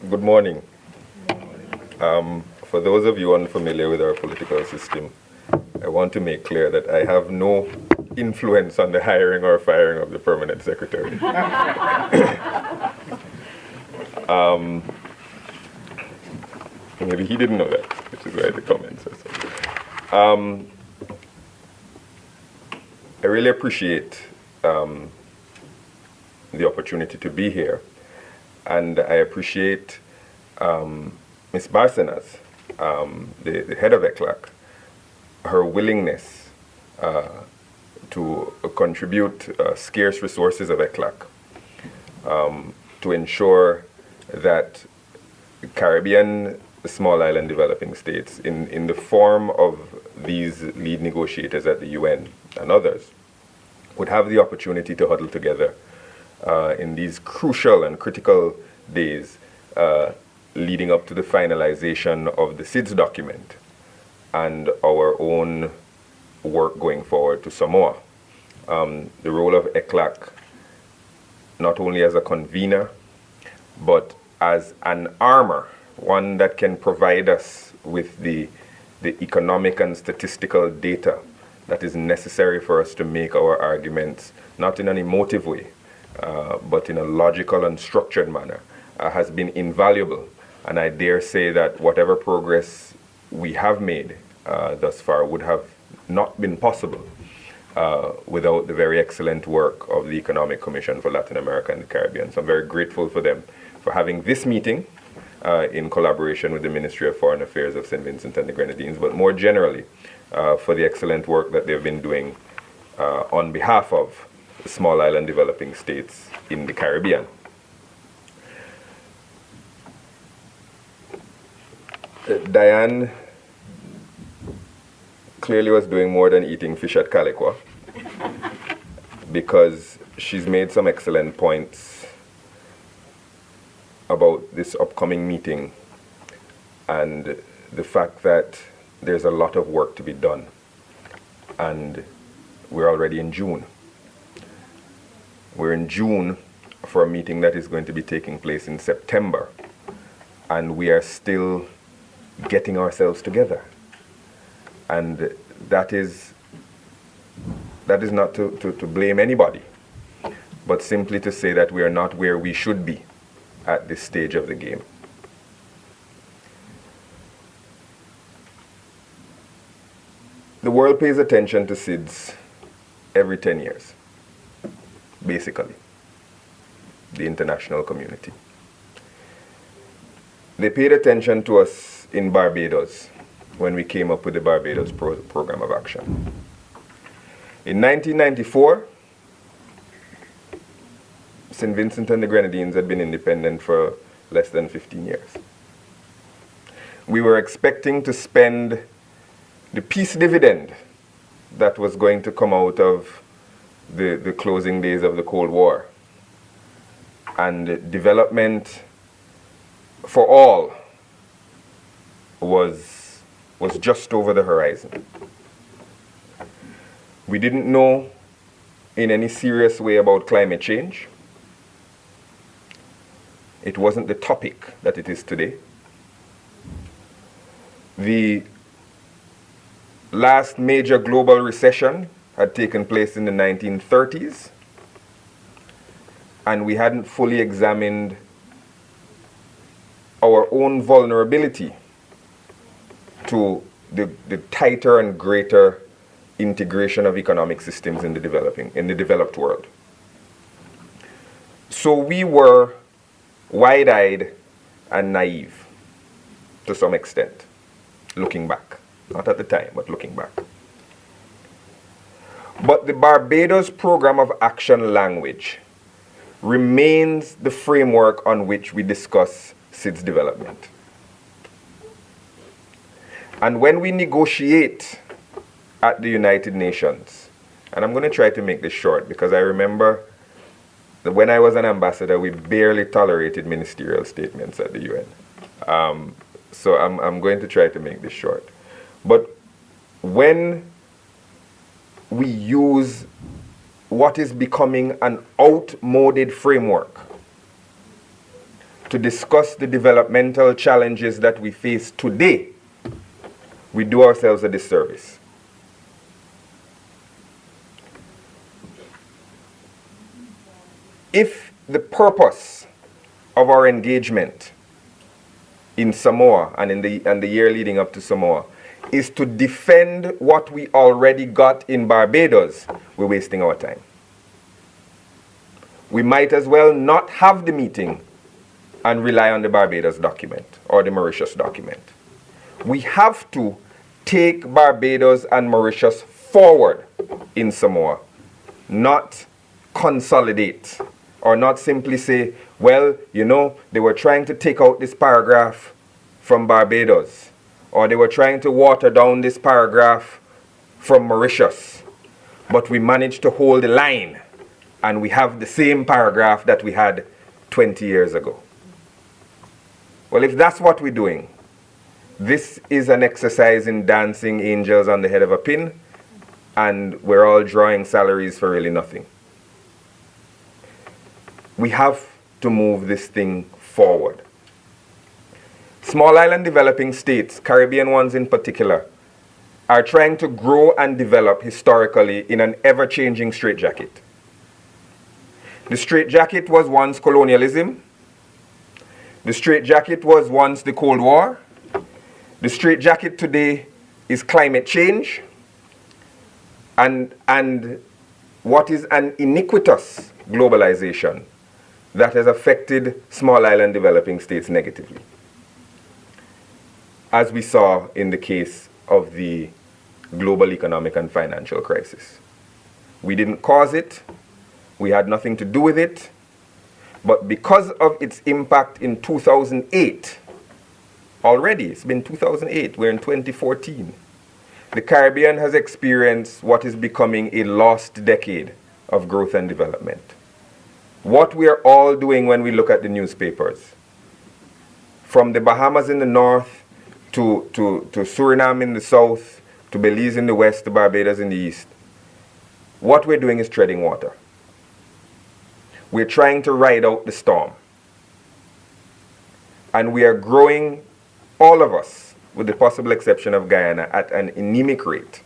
Good morning. For those of you unfamiliar with our political system, I want to make clear that I have no influence on the hiring or firing of the permanent secretary. Maybe he didn't know that, which is why the comments are so. I really appreciate the opportunity to be here, and I appreciate Ms. Barcenas, the head of ECLAC, her willingness to contribute scarce resources of ECLAC to ensure that Caribbean small island developing states, in the form of these lead negotiators at the UN and others, would have the opportunity to huddle together in these crucial and critical days leading up to the finalization of the SIDS document and our own work going forward to Samoa. The role of ECLAC, not only as a convener, but as an armor, one that can provide us with the economic and statistical data that is necessary for us to make our arguments, not in an emotive way, but in a logical and structured manner, has been invaluable. And I dare say that whatever progress we have made thus far would have not been possible without the very excellent work of the Economic Commission for Latin America and the Caribbean. So I'm very grateful for them for having this meeting in collaboration with the Ministry of Foreign Affairs of St. Vincent and the Grenadines, but more generally for the excellent work that they've been doing on behalf of small island developing states in the Caribbean. Diane clearly was doing more than eating fish at Caliqua, because she's made some excellent points about this upcoming meeting and the fact that there's a lot of work to be done. And we're already in June. We're in June for a meeting that is going to be taking place in September. And we are still getting ourselves together. And that is not to blame anybody, but simply to say that we are not where we should be at this stage of the game. The world pays attention to SIDS every 10 years, basically, the international community. They paid attention to us in Barbados when we came up with the Barbados Program of Action. In 1994, St. Vincent and the Grenadines had been independent for less than 15 years. We were expecting to spend the peace dividend that was going to come out of the closing days of the Cold War, and development for all was just over the horizon. We didn't know in any serious way about climate change. It wasn't the topic that it is today. The last major global recession had taken place in the 1930s, and we hadn't fully examined our own vulnerability to the tighter and greater integration of economic systems in the developed world. So we were wide-eyed and naive to some extent, looking back. Not at the time, but looking back. But the Barbados Program of Action language remains the framework on which we discuss SIDS development. And when we negotiate at the United Nations, and I'm going to try to make this short because I remember that when I was an ambassador, we barely tolerated ministerial statements at the UN. So I'm going to try to make this short. But when we use what is becoming an outmoded framework to discuss the developmental challenges that we face today, we do ourselves a disservice. If the purpose of our engagement in Samoa and in the year leading up to Samoa is to defend what we already got in Barbados, we're wasting our time. We might as well not have the meeting and rely on the Barbados document or the Mauritius document. We have to take Barbados and Mauritius forward in Samoa, not consolidate, or not simply say, well, you know, they were trying to take out this paragraph from Barbados, or they were trying to water down this paragraph from Mauritius, but we managed to hold the line, and we have the same paragraph that we had 20 years ago. Well, if that's what we're doing, this is an exercise in dancing angels on the head of a pin, and we're all drawing salaries for really nothing. We have to move this thing forward. Small island developing states, Caribbean ones in particular, are trying to grow and develop historically in an ever-changing straitjacket. The straitjacket was once colonialism. The straitjacket was once the Cold War. The straitjacket today is climate change. And what is an iniquitous globalization that has affected small island developing states negatively, as we saw in the case of the global economic and financial crisis. We didn't cause it. We had nothing to do with it. But because of its impact in 2008, already, it's been 2008, we're in 2014, the Caribbean has experienced what is becoming a lost decade of growth and development. What we are all doing when we look at the newspapers, from the Bahamas in the north to Suriname in the south, to Belize in the west, to Barbados in the east, what we're doing is treading water. We're trying to ride out the storm. And we are growing, all of us, with the possible exception of Guyana, at an anemic rate,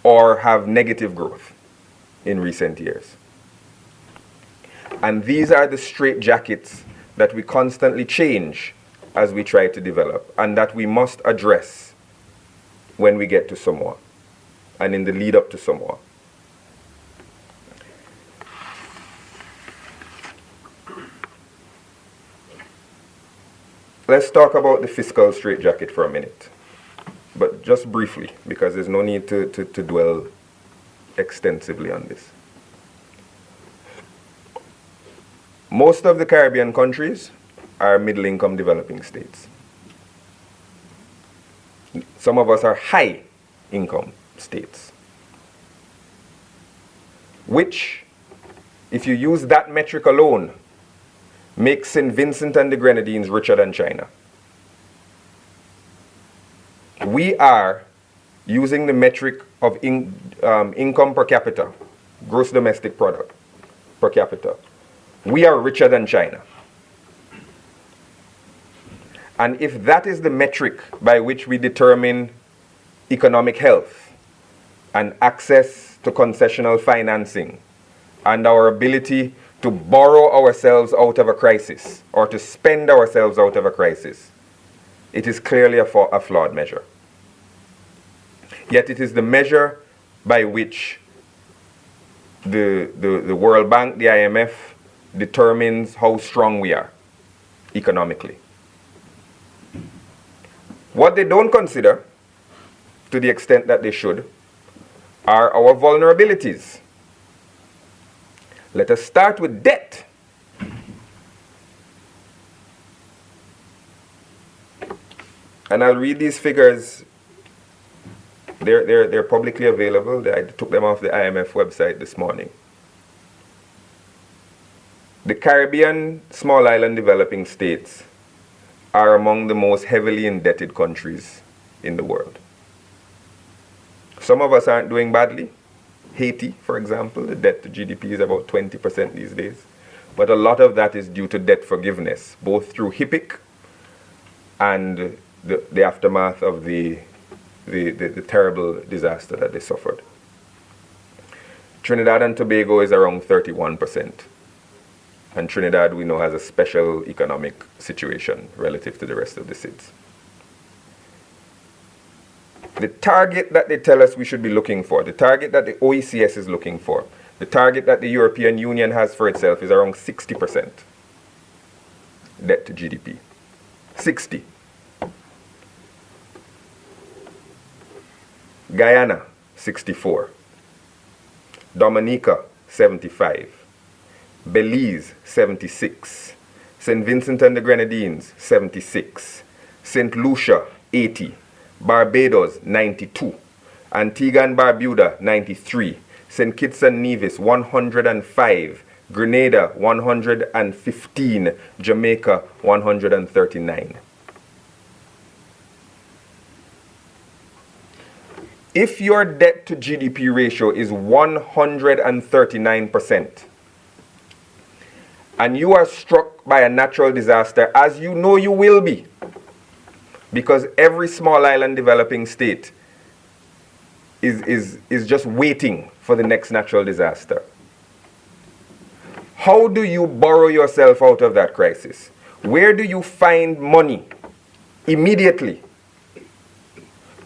or have negative growth in recent years. And these are the straitjackets that we constantly change as we try to develop, and that we must address when we get to Samoa and in the lead up to Samoa. Let's talk about the fiscal straitjacket for a minute, but just briefly, because there's no need to dwell extensively on this. Most of the Caribbean countries are middle-income developing states. Some of us are high-income states, which, if you use that metric alone, makes St. Vincent and the Grenadines richer than China. We are using the metric of income per capita, gross domestic product per capita. We are richer than China. And if that is the metric by which we determine economic health and access to concessional financing and our ability to borrow ourselves out of a crisis or to spend ourselves out of a crisis, it is clearly a flawed measure. Yet it is the measure by which the World Bank, the IMF, determines how strong we are economically. What they don't consider, to the extent that they should, are our vulnerabilities. Let us start with debt. And I'll read these figures. They're publicly available. I took them off the IMF website this morning. The Caribbean small island developing states are among the most heavily indebted countries in the world. Some of us aren't doing badly. Haiti, for example, the debt to GDP is about 20% these days. But a lot of that is due to debt forgiveness, both through HIPIC and the aftermath of the terrible disaster that they suffered. Trinidad and Tobago is around 31%. And Trinidad, we know, has a special economic situation relative to the rest of the SIDS. The target that they tell us we should be looking for, the target that the OECS is looking for, the target that the European Union has for itself is around 60% debt to GDP. 60. Guyana, 64. Dominica, 75. Belize, 76. St. Vincent and the Grenadines, 76. St. Lucia, 80. Barbados, 92. Antigua and Barbuda, 93. St. Kitts and Nevis, 105. Grenada, 115. Jamaica, 139. If your debt to GDP ratio is 139%, and you are struck by a natural disaster, as you know you will be, because every small island developing state is just waiting for the next natural disaster. How do you borrow yourself out of that crisis? Where do you find money immediately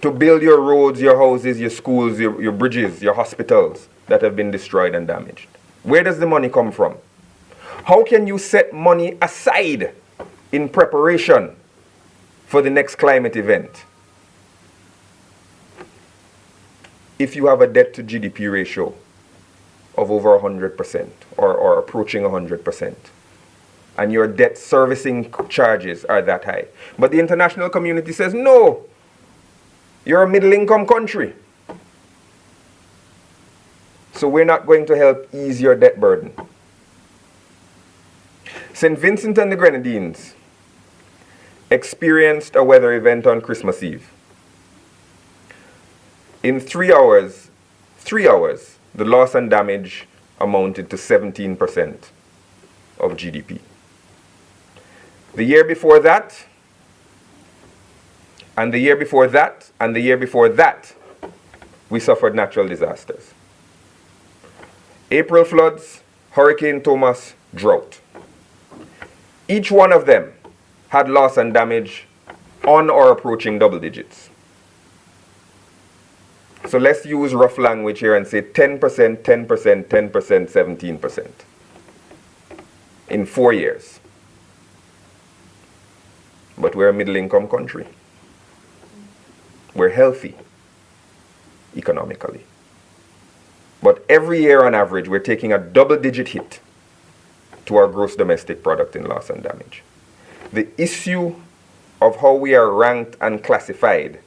to build your roads, your houses, your schools, your bridges, your hospitals that have been destroyed and damaged? Where does the money come from? How can you set money aside in preparation for the next climate event if you have a debt to GDP ratio of over 100% or approaching 100%, and your debt servicing charges are that high? But the international community says, no, you're a middle income country, so we're not going to help ease your debt burden. St. Vincent and the Grenadines experienced a weather event on Christmas Eve. In 3 hours, the loss and damage amounted to 17% of GDP. The year before that, and the year before that, and the year before that, we suffered natural disasters. April floods, Hurricane Thomas, drought. Each one of them had loss and damage on or approaching double digits. So let's use rough language here and say 10%, 10%, 10%, 17% in 4 years. But we're a middle-income country. We're healthy economically. But every year on average, we're taking a double-digit hit to our gross domestic product in loss and damage. The issue of how we are ranked and classified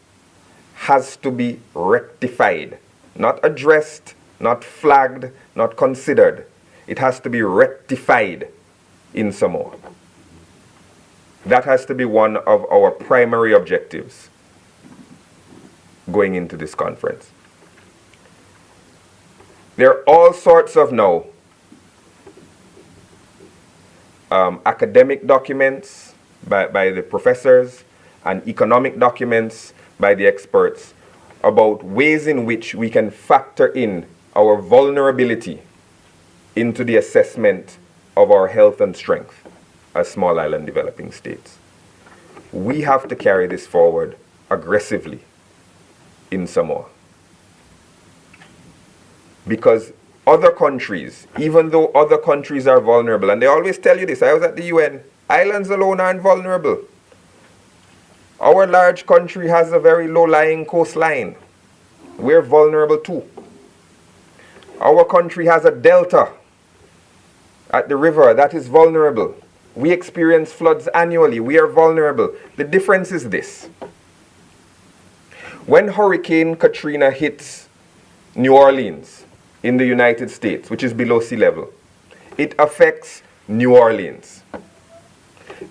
has to be rectified, not addressed, not flagged, not considered. It has to be rectified in Samoa. That has to be one of our primary objectives going into this conference. There are all sorts of now academic documents by the professors and economic documents by the experts about ways in which we can factor in our vulnerability into the assessment of our health and strength as small island developing states. We have to carry this forward aggressively in Samoa. Because other countries, even though other countries are vulnerable, and they always tell you this, I was at the UN, islands alone aren't vulnerable. Our large country has a very low-lying coastline. We're vulnerable too. Our country has a delta at the river that is vulnerable. We experience floods annually. We are vulnerable. The difference is this. When Hurricane Katrina hits New Orleans in the United States, which is below sea level, it affects New Orleans.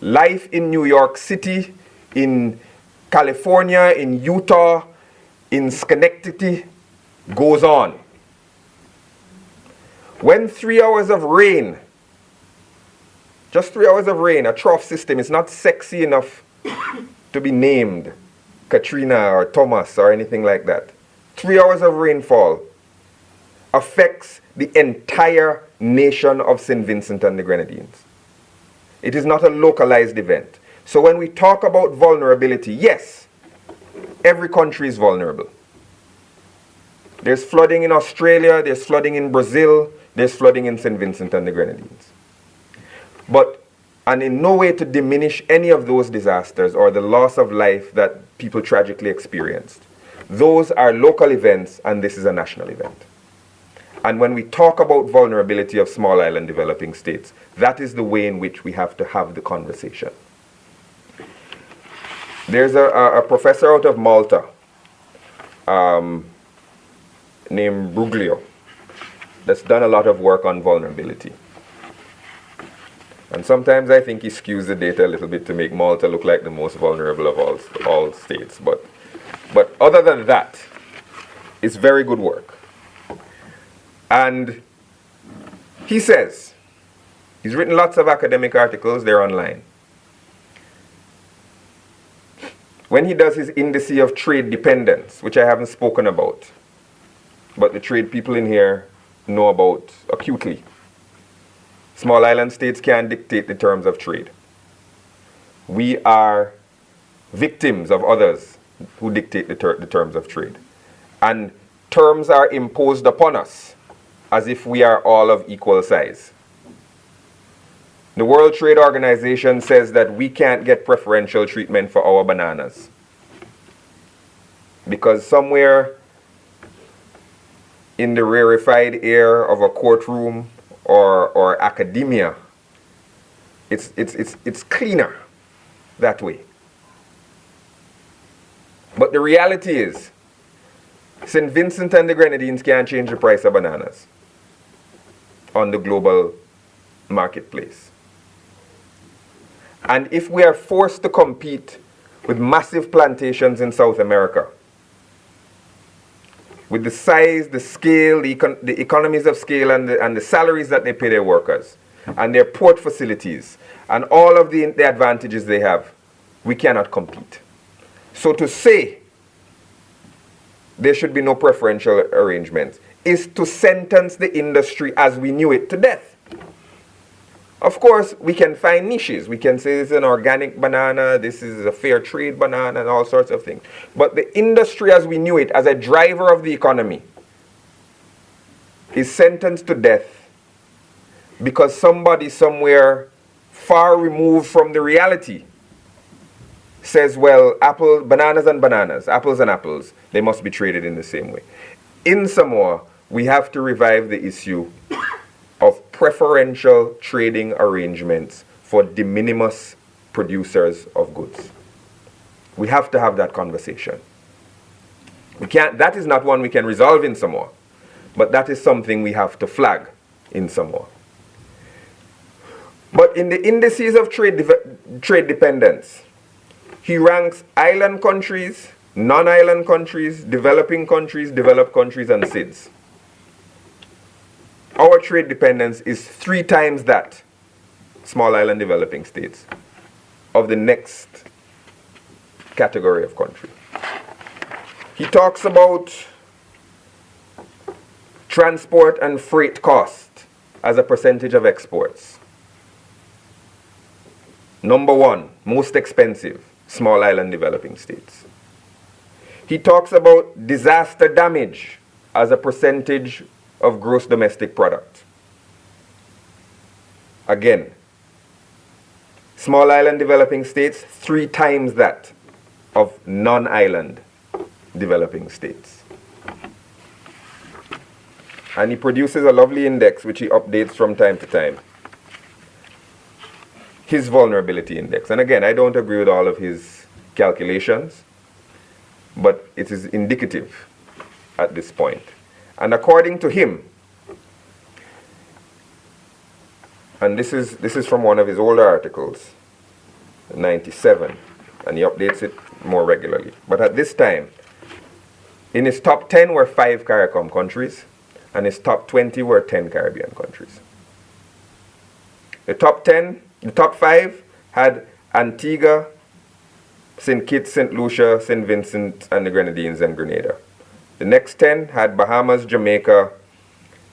Life in New York City, in California, in Utah, in Schenectady goes on. When 3 hours of rain Just 3 hours of rain, a trough system is not sexy enough to be named Katrina or Thomas or anything like that. 3 hours of rainfall affects the entire nation of St. Vincent and the Grenadines. It is not a localized event. So when we talk about vulnerability, yes, every country is vulnerable. There's flooding in Australia, there's flooding in Brazil, there's flooding in St. Vincent and the Grenadines. But, and in no way to diminish any of those disasters or the loss of life that people tragically experienced. Those are local events, and this is a national event. And when we talk about vulnerability of small island developing states, that is the way in which we have to have the conversation. There's a professor out of Malta named Bruglio that's done a lot of work on vulnerability. And sometimes I think he skews the data a little bit to make Malta look like the most vulnerable of all states. But other than that, it's very good work. And he says, he's written lots of academic articles, they're online. When he does his indice of trade dependence, which I haven't spoken about, but the trade people in here know about acutely. Small island states can't dictate the terms of trade. We are victims of others who dictate the terms of trade. And terms are imposed upon us as if we are all of equal size. The World Trade Organization says that we can't get preferential treatment for our bananas because somewhere in the rarefied air of a courtroom or academia, it's cleaner that way. But the reality is, St. Vincent and the Grenadines can't change the price of bananas on the global marketplace. And if we are forced to compete with massive plantations in South America, with the size, the scale, the economies of scale, and the salaries that they pay their workers, and their port facilities, and all of the advantages they have, we cannot compete. So to say there should be no preferential arrangements is to sentence the industry as we knew it to death. Of course, we can find niches. We can say this is an organic banana, this is a fair trade banana, and all sorts of things. But the industry as we knew it, as a driver of the economy, is sentenced to death because somebody somewhere far removed from the reality says, well, bananas and bananas, apples and apples, they must be traded in the same way. In Samoa, we have to revive the issue of preferential trading arrangements for de minimis producers of goods. We have to have that conversation. That is not one we can resolve in Samoa, but that is something we have to flag in Samoa. But in the indices of trade dependence, he ranks island countries, non-island countries, developing countries, developed countries, and SIDS. Our trade dependence is 3 times that, small island developing states, of the next category of country. He talks about transport and freight cost as a percentage of exports. Number 1, most expensive, small island developing states. He talks about disaster damage as a percentage of gross domestic product. Again, small island developing states, 3 times that of non-island developing states. And he produces a lovely index which he updates from time to time. His vulnerability index. And again, I don't agree with all of his calculations, but it is indicative at this point. And according to him, and this is from one of his older articles, 97, and he updates it more regularly. But at this time, in his top 10 were 5 CARICOM countries, and his top 20 were 10 Caribbean countries. The top 10 The top 5 had Antigua, St. Kitts, St. Lucia, St. Vincent, and the Grenadines and Grenada. The next 10 had Bahamas, Jamaica,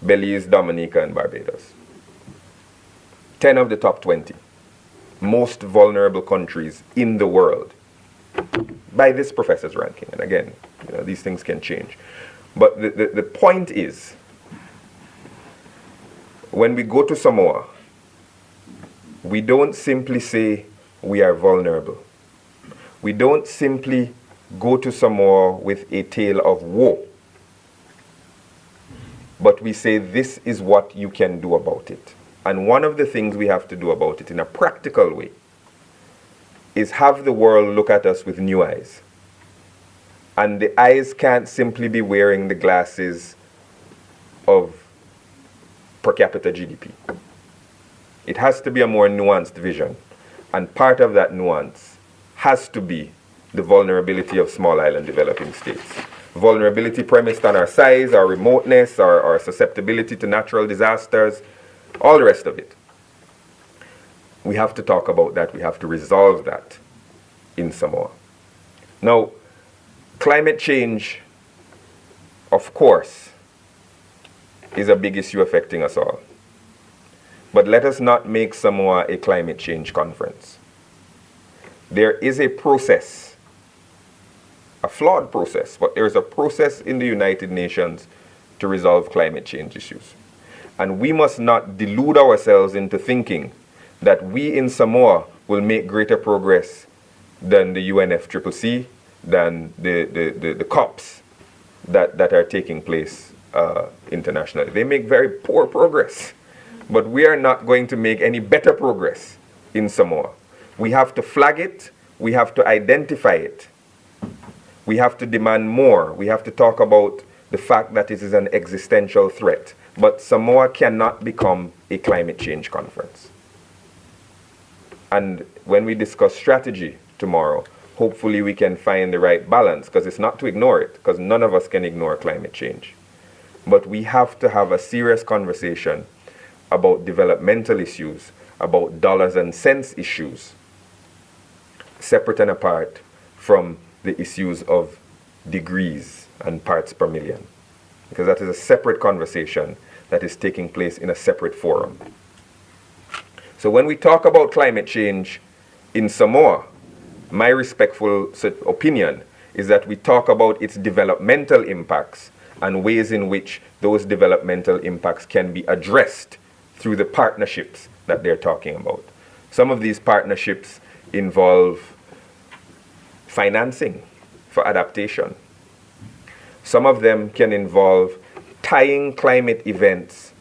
Belize, Dominica, and Barbados. 10 of the top 20 most vulnerable countries in the world by this professor's ranking. And again, these things can change. But the point is, when we go to Samoa, we don't simply say we are vulnerable. We don't simply go to Samoa with a tale of woe. But we say this is what you can do about it. And one of the things we have to do about it in a practical way is have the world look at us with new eyes. And the eyes can't simply be wearing the glasses of per capita GDP. It has to be a more nuanced vision. And part of that nuance has to be the vulnerability of small island developing states. Vulnerability premised on our size, our remoteness, our susceptibility to natural disasters, all the rest of it. We have to talk about that. We have to resolve that in Samoa. Now, climate change, of course, is a big issue affecting us all. But let us not make Samoa a climate change conference. There is a process, a flawed process, but there is a process in the United Nations to resolve climate change issues. And we must not delude ourselves into thinking that we in Samoa will make greater progress than the UNFCCC, than the COPs that are taking place internationally. They make very poor progress. But we are not going to make any better progress in Samoa. We have to flag it. We have to identify it. We have to demand more. We have to talk about the fact that it is an existential threat. But Samoa cannot become a climate change conference. And when we discuss strategy tomorrow, hopefully we can find the right balance, because it's not to ignore it, because none of us can ignore climate change. But we have to have a serious conversation about developmental issues, about dollars and cents issues, separate and apart from the issues of degrees and parts per million. Because that is a separate conversation that is taking place in a separate forum. So when we talk about climate change in Samoa, my respectful opinion is that we talk about its developmental impacts and ways in which those developmental impacts can be addressed through the partnerships that they're talking about. Some of these partnerships involve financing for adaptation. Some of them can involve tying climate events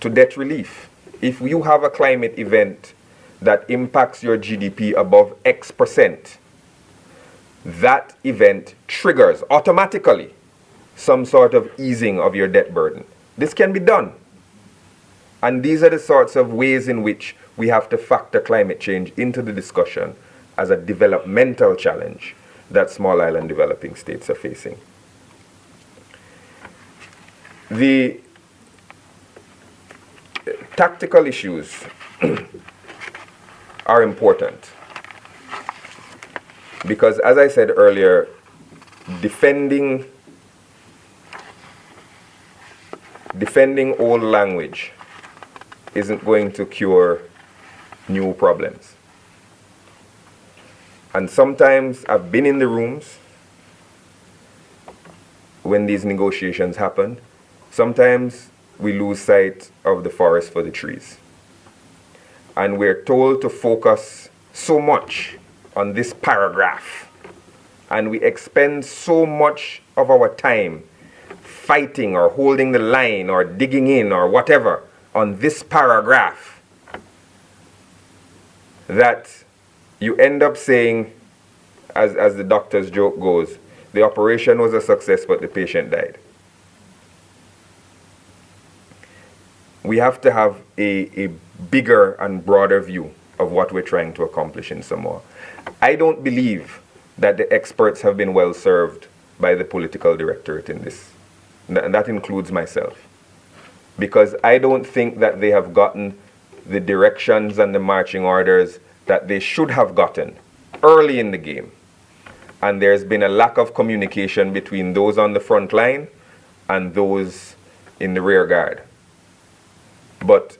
to debt relief. If you have a climate event that impacts your GDP above X%, that event triggers automatically some sort of easing of your debt burden. This can be done. And these are the sorts of ways in which we have to factor climate change into the discussion as a developmental challenge that small island developing states are facing. The tactical issues are important because, as I said earlier, defending old language isn't going to cure new problems. And sometimes I've been in the rooms when these negotiations happen. Sometimes we lose sight of the forest for the trees. And we're told to focus so much on this paragraph. And we expend so much of our time fighting or holding the line or digging in or whatever on this paragraph that you end up saying, as the doctor's joke goes, the operation was a success but the patient died. We have to have a bigger and broader view of what we're trying to accomplish in Samoa. I don't believe that the experts have been well served by the political directorate in this, and that includes myself, because I don't think that they have gotten the directions and the marching orders that they should have gotten early in the game. And there's been a lack of communication between those on the front line and those in the rear guard. But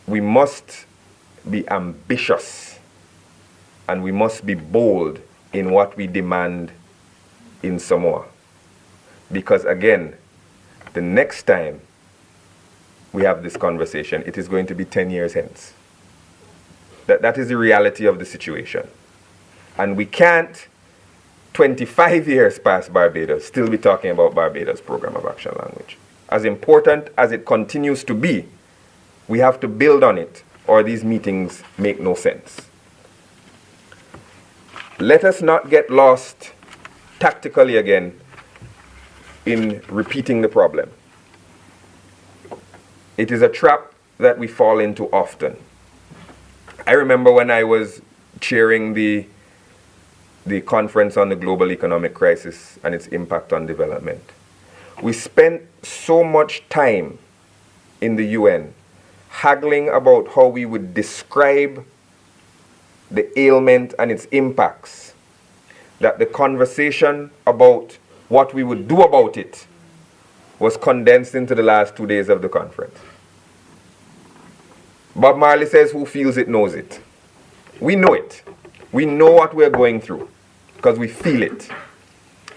we must be ambitious and we must be bold in what we demand in Samoa. Because again, the next time we have this conversation, it is going to be 10 years hence. That is the reality of the situation. And we can't, 25 years past Barbados, still be talking about Barbados Program of Action Language. As important as it continues to be, we have to build on it, or these meetings make no sense. Let us not get lost tactically again in repeating the problem. It is a trap that we fall into often. I remember when I was chairing the conference on the global economic crisis and its impact on development. We spent so much time in the UN haggling about how we would describe the ailment and its impacts, that the conversation about what we would do about it was condensed into the last 2 days of the conference. Bob Marley says, who feels it knows it. We know it. We know what we're going through because we feel it.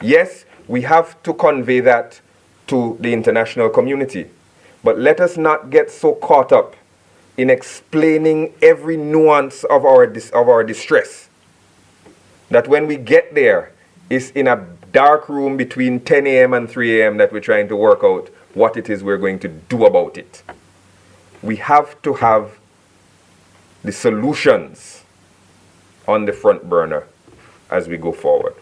Yes, we have to convey that to the international community, but let us not get so caught up in explaining every nuance of our distress that when we get there, it's in a dark room between 10 a.m. and 3 a.m. that we're trying to work out what it is we're going to do about it. We have to have the solutions on the front burner as we go forward.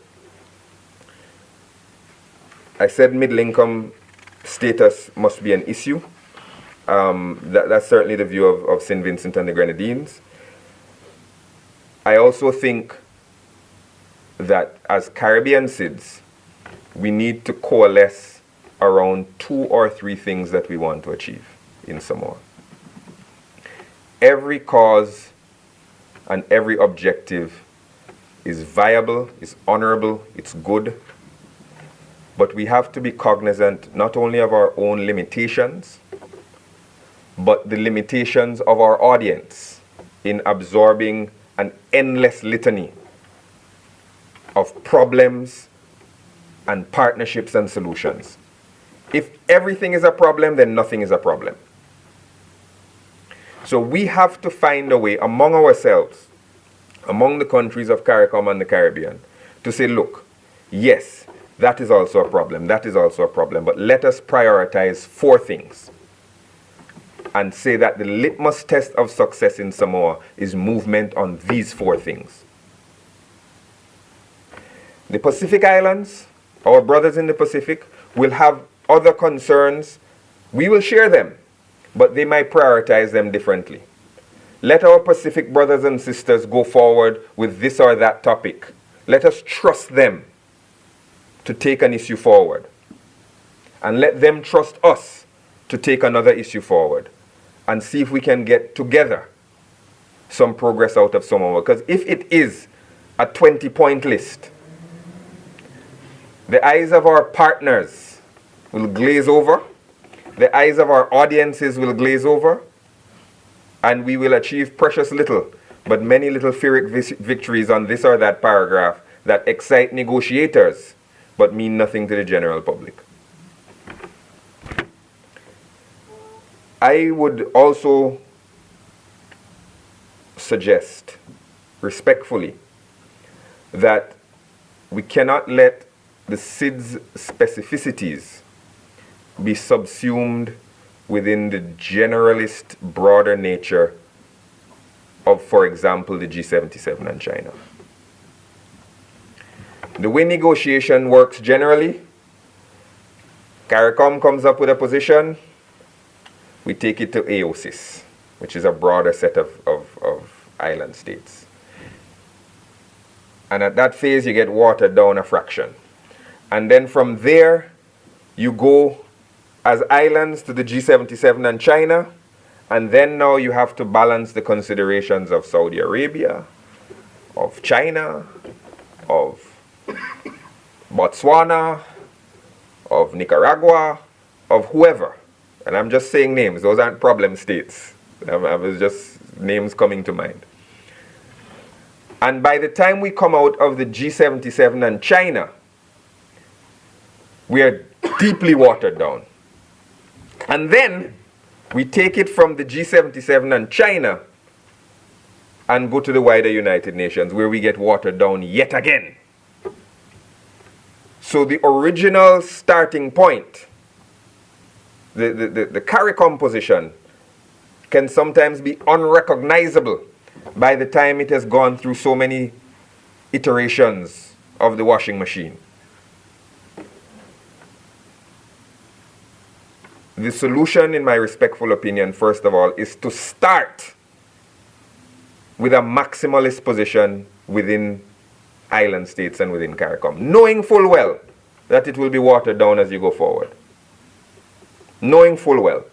I said middle income status must be an issue. That's certainly the view of St. Vincent and the Grenadines. I also think that as Caribbean SIDS, we need to coalesce around 2 or 3 things that we want to achieve in Samoa. Every cause and every objective is viable, is honorable, it's good, but we have to be cognizant not only of our own limitations, but the limitations of our audience in absorbing an endless litany of problems and partnerships and solutions. If everything is a problem, then nothing is a problem. So we have to find a way among ourselves, among the countries of CARICOM and the Caribbean, to say, look, yes, that is also a problem, that is also a problem, but let us prioritize 4 things and say that the litmus test of success in Samoa is movement on these 4 things. The Pacific Islands, our brothers in the Pacific, will have other concerns. We will share them, but they might prioritize them differently. Let our Pacific brothers and sisters go forward with this or that topic. Let us trust them to take an issue forward. And let them trust us to take another issue forward. And see if we can get together some progress out of Samoa. Because if it is a 20-point list, the eyes of our partners will glaze over, the eyes of our audiences will glaze over, and we will achieve precious little, but many little Pyrrhic victories on this or that paragraph that excite negotiators, but mean nothing to the general public. I would also suggest, respectfully, that we cannot let the SIDS specificities be subsumed within the generalist, broader nature of, for example, the G77 and China. The way negotiation works generally, CARICOM comes up with a position, we take it to AOSIS, which is a broader set of island states. And at that phase, you get watered down a fraction. And then from there, you go as islands to the G77 and China, And then now you have to balance the considerations of Saudi Arabia, of China, of Botswana, of Nicaragua, of whoever. And I'm just saying names. Those aren't problem states. I was just names coming to mind. And by the time we come out of the G77 and China, we are deeply watered down. And then we take it from the G77 and China and go to the wider United Nations, where we get watered down yet again. So the original starting point, the CARICOM position, can sometimes be unrecognizable by the time it has gone through so many iterations of the washing machine. The solution, in my respectful opinion, first of all, is to start with a maximalist position within island states and within CARICOM, knowing full well that it will be watered down as you go forward. Knowing full well.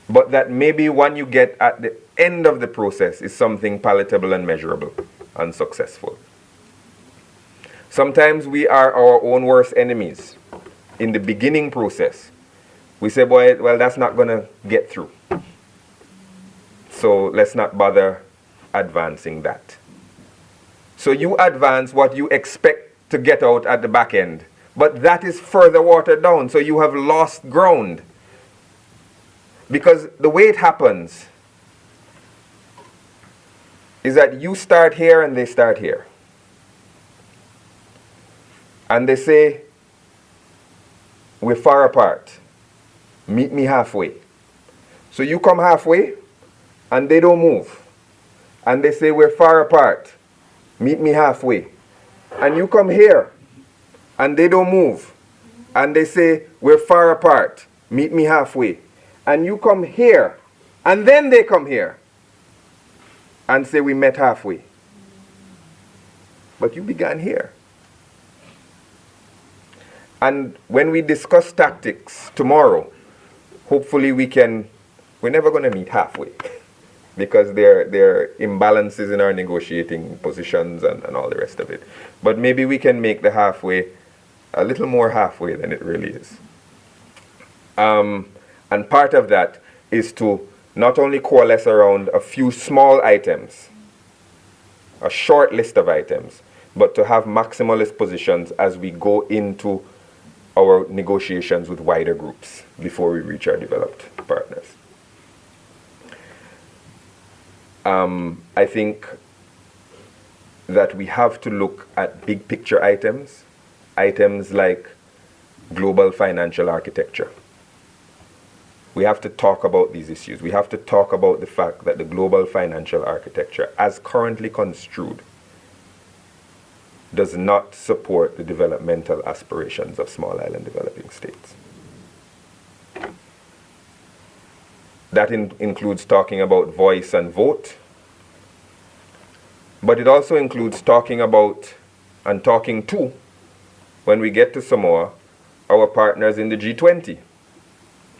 But that maybe when you get at the end of the process is something palatable and measurable and successful. Sometimes we are our own worst enemies. In the beginning process, we say, boy, well, that's not going to get through. So let's not bother advancing that. So you advance what you expect to get out at the back end, but that is further watered down, so you have lost ground. Because the way it happens is that you start here and they start here. And they say, we're far apart. Meet me halfway. So you come halfway and they don't move. And they say, we're far apart. Meet me halfway. And you come here and they don't move. And they say, we're far apart. Meet me halfway. And you come here and then they come here and say, we met halfway. But you began here. And when we discuss tactics tomorrow, hopefully we're never going to meet halfway because there are imbalances in our negotiating positions and all the rest of it. But maybe we can make the halfway a little more halfway than it really is. And part of that is to not only coalesce around a few small items, a short list of items, but to have maximalist positions as we go into our negotiations with wider groups before we reach our developed partners. I think that we have to look at big picture items like global financial architecture. We have to talk about these issues. We have to talk about the fact that the global financial architecture, as currently construed, does not support the developmental aspirations of small island developing states. That includes talking about voice and vote, but it also includes talking about and talking to, when we get to Samoa, our partners in the G20.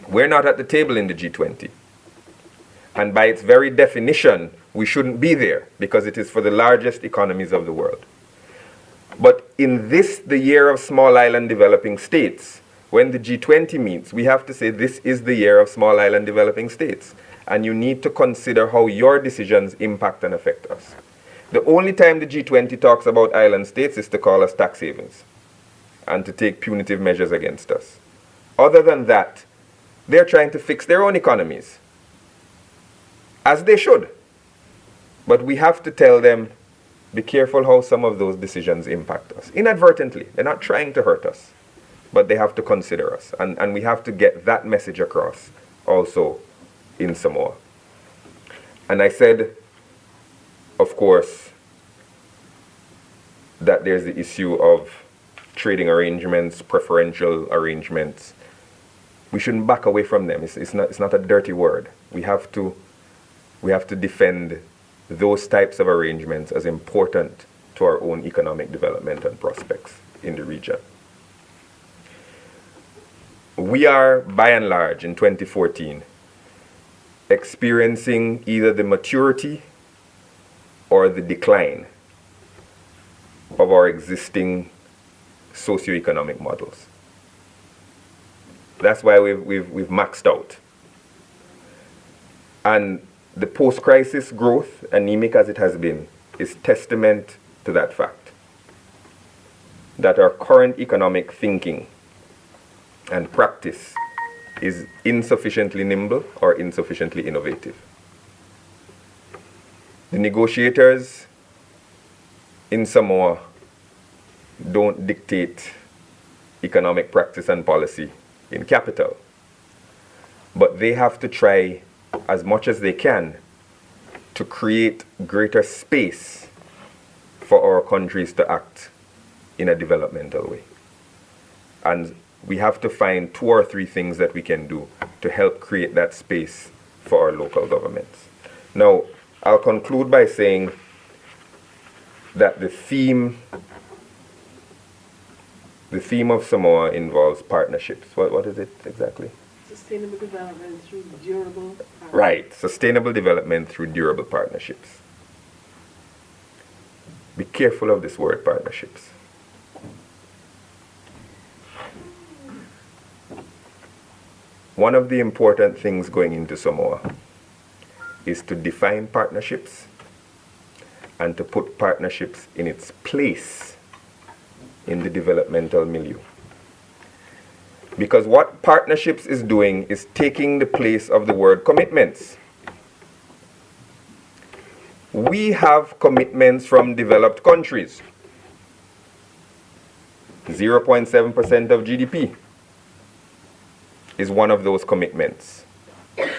We're not at the table in the G20. And by its very definition, we shouldn't be there because it is for the largest economies of the world. But in this, the year of small island developing states, when the G20 meets, we have to say this is the year of small island developing states. And you need to consider how your decisions impact and affect us. The only time the G20 talks about island states is to call us tax havens and to take punitive measures against us. Other than that, they're trying to fix their own economies, as they should. But we have to tell them, be careful how some of those decisions impact us. Inadvertently. They're not trying to hurt us, but they have to consider us. And we have to get that message across also in Samoa. And I said, of course, that there's the issue of trading arrangements, preferential arrangements. We shouldn't back away from them. It's not a dirty word. We have to defend those types of arrangements as important to our own economic development and prospects in the region. We are, by and large, in 2014, experiencing either the maturity or the decline of our existing socioeconomic models. That's why we've maxed out. And the post-crisis growth, anemic as it has been, is testament to that fact. That our current economic thinking and practice is insufficiently nimble or insufficiently innovative. The negotiators in Samoa don't dictate economic practice and policy in capital, but they have to try as much as they can to create greater space for our countries to act in a developmental way. And we have to find 2 or 3 things that we can do to help create that space for our local governments. Now, I'll conclude by saying that the theme of Samoa involves partnerships. What is it exactly? Sustainable development through durable partnerships. Right, sustainable development through durable partnerships. Be careful of this word, partnerships. One of the important things going into Samoa is to define partnerships and to put partnerships in its place in the developmental milieu. Because what partnerships is doing is taking the place of the word commitments. We have commitments from developed countries. 0.7% of GDP is one of those commitments.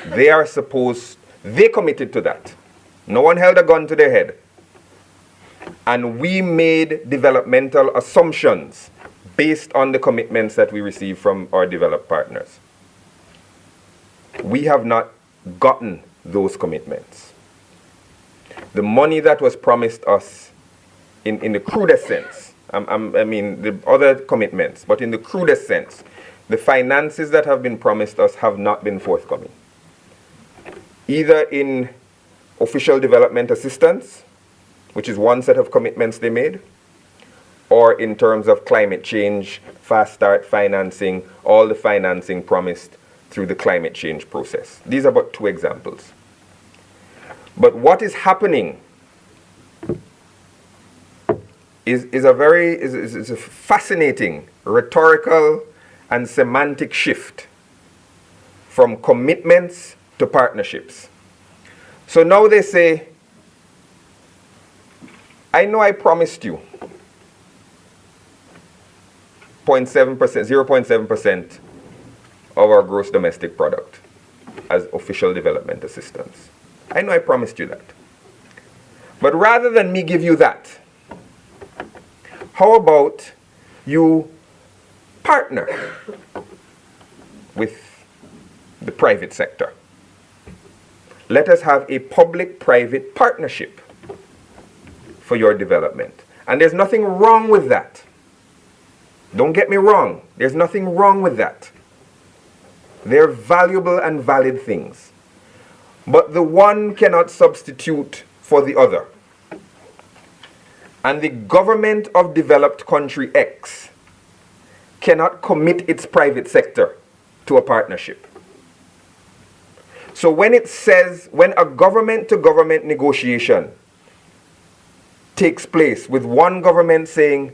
They committed to that. No one held a gun to their head. And we made developmental assumptions based on the commitments that we receive from our developed partners. We have not gotten those commitments. The money that was promised us in the crudest sense, I mean the other commitments, but in the crudest sense, the finances that have been promised us have not been forthcoming. Either in official development assistance, which is one set of commitments they made, or in terms of climate change, fast start financing, all the financing promised through the climate change process. These are but 2 examples. But what is happening is a fascinating rhetorical and semantic shift from commitments to partnerships. So now they say, I know I promised you 0.7% of our gross domestic product as official development assistance. I know I promised you that. But rather than me give you that, how about you partner with the private sector? Let us have a public-private partnership for your development. And there's nothing wrong with that. Don't get me wrong. There's nothing wrong with that. They're valuable and valid things. But the one cannot substitute for the other. And the government of developed country X cannot commit its private sector to a partnership. So when it says, when a government-to-government negotiation takes place with one government saying,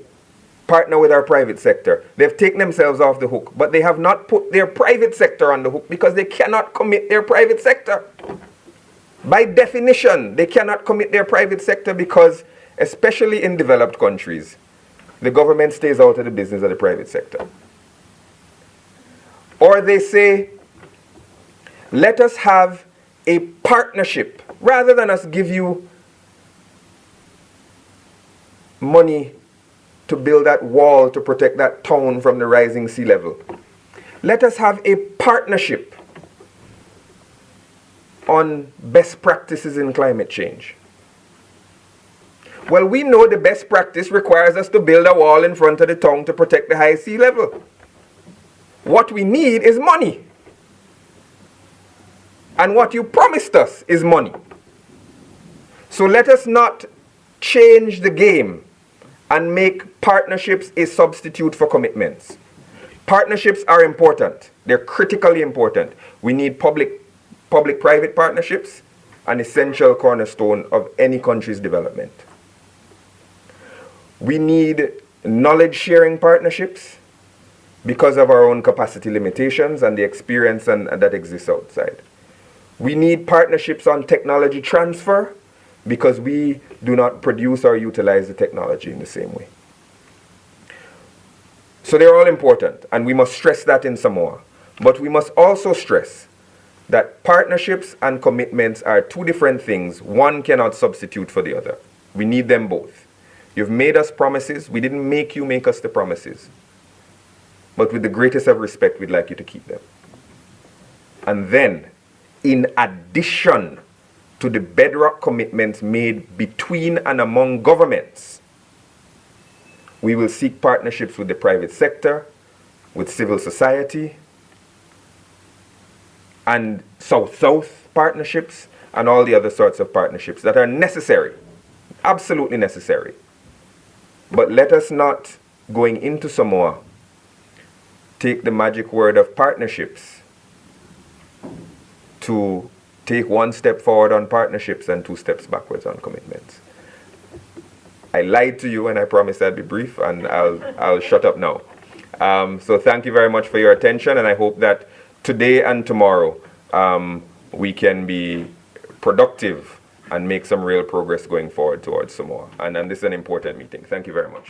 partner with our private sector, they've taken themselves off the hook, but they have not put their private sector on the hook because they cannot commit their private sector. By definition, they cannot commit their private sector because, especially in developed countries, the government stays out of the business of the private sector. Or they say, let us have a partnership rather than us give you money to build that wall to protect that town from the rising sea level. Let us have a partnership on best practices in climate change. Well, we know the best practice requires us to build a wall in front of the town to protect the high sea level. What we need is money. And what you promised us is money. So let us not change the game and make partnerships a substitute for commitments. Partnerships are important. They're critically important. We need public-private partnerships, an essential cornerstone of any country's development. We need knowledge-sharing partnerships because of our own capacity limitations and the experience that exists outside. We need partnerships on technology transfer because we do not produce or utilize the technology in the same way. So they're all important, and we must stress that in Samoa. But we must also stress that partnerships and commitments are two different things. One cannot substitute for the other. We need them both. You've made us promises. We didn't make you make us the promises. But with the greatest of respect, we'd like you to keep them. And then, in addition to the bedrock commitments made between and among governments, we will seek partnerships with the private sector, with civil society, and South-South partnerships, and all the other sorts of partnerships that are necessary, absolutely necessary. But let us not, going into Samoa, take the magic word of partnerships to take one step forward on partnerships and 2 steps backwards on commitments. I lied to you and I promised I'd be brief, and I'll shut up now. So thank you very much for your attention, and I hope that today and tomorrow we can be productive and make some real progress going forward towards Samoa. And this is an important meeting. Thank you very much.